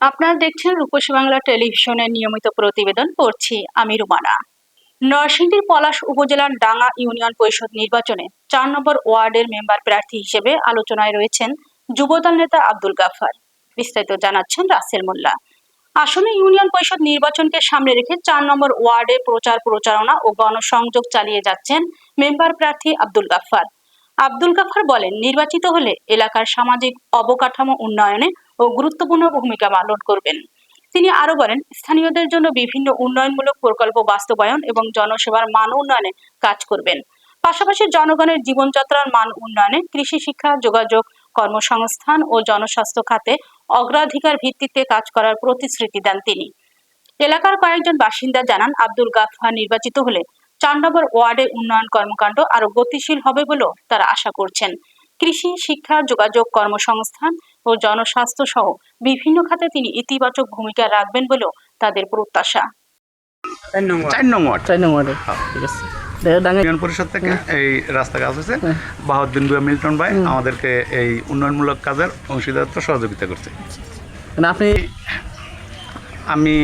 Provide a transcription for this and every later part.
আপনারা দেখছেন রূপসী বাংলা টেলিভিশনের নিয়মিত প্রতিবেদন। পড়ছি আমি রুমানা। নরসিংদীর পলাশ উপজেলার ডাঙ্গা ইউনিয়ন পরিষদ নির্বাচনে ৪ নম্বর ওয়ার্ডের মেম্বার প্রার্থী হিসেবে আলোচনায় রয়েছেন যুবদল নেতা আব্দুল গাফফার। বিস্তারিত জানাচ্ছেন রাসেল মোল্লা। আসন্ন ইউনিয়ন পরিষদ নির্বাচনকে সামনে রেখে ৪ নম্বর ওয়ার্ডে প্রচারণা ও গণসংযোগ চালিয়ে যাচ্ছেন মেম্বার প্রার্থী আব্দুল গাফফার। আব্দুল গাফফার বলেন, নির্বাচিত হলে এলাকার সামাজিক অবকাঠামো উন্নয়নে ও গুরুত্বপূর্ণ ভূমিকা পালন করবেন। তিনি আরো বলেন, স্থানীয়দের জন্য বিভিন্ন উন্নয়নমূলক প্রকল্প বাস্তবায়ন এবং জনসেবার মান উন্নয়নে কাজ করবেন। পাশাপাশি জনগণের জীবনযাত্রার মান উন্নয়নে কৃষি শিক্ষা, যোগাযোগ, কর্মসংস্থান ও জনস্বাস্থ্য খাতে অগ্রাধিকার ভিত্তিতে কাজ করার প্রতিশ্রুতি দেন তিনি। এলাকার কয়েকজন বাসিন্দা জানান, আব্দুল গাফফার নির্বাচিত হলে ৪ নম্বর ওয়ার্ডে উন্নয়ন কর্মকাণ্ড আরো গতিশীল হবে বলেও তারা আশা করছেন। কৃষি, শিক্ষা, যোগাযোগ, কর্মসংস্থান ও জনস্বাস্থ্য সহ বিভিন্ন খাতে তিনি ইতিবাচক ভূমিকা রাখবেন বলেও তাদের প্রত্যাশা। ৪ নম্বর ঠিক আছে। ইউনিয়ন পরিষদ থেকে এই রাস্তা কাজ হয়েছে। বাহাউদ্দিন বুয়া মিল্টন ভাই আমাদেরকে এই উন্নয়নমূলক কাজের অংশীদারত্ব সহযোগিতা করছে। আমি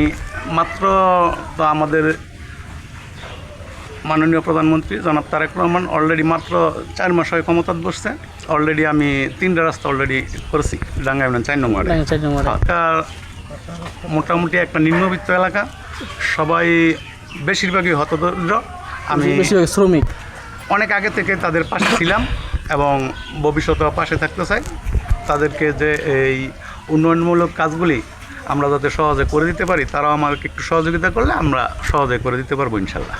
মাত্র তো আমাদের মাননীয় প্রধানমন্ত্রী জনাব তারেক রহমান অলরেডি মাত্র 4 মাস হয় ক্ষমতাত বসছে। অলরেডি আমি 3টা রাস্তা অলরেডি করেছি ডাঙ্গা ইউনিয়ন 4 নম্বরে। মোটামুটি একটা নিম্নবিত্ত এলাকা, সবাই বেশিরভাগই হতদরিদ্র। আমি শ্রমিক অনেক আগে থেকে তাদের পাশে ছিলাম এবং ভবিষ্যতেও পাশে থাকতে চাই। তাদেরকে যে এই উন্নয়নমূলক কাজগুলি আমরা যাতে সহজে করে দিতে পারি, তারাও আমাকে একটু সহযোগিতা করলে আমরা সহজে করে দিতে পারবো ইনশাল্লাহ।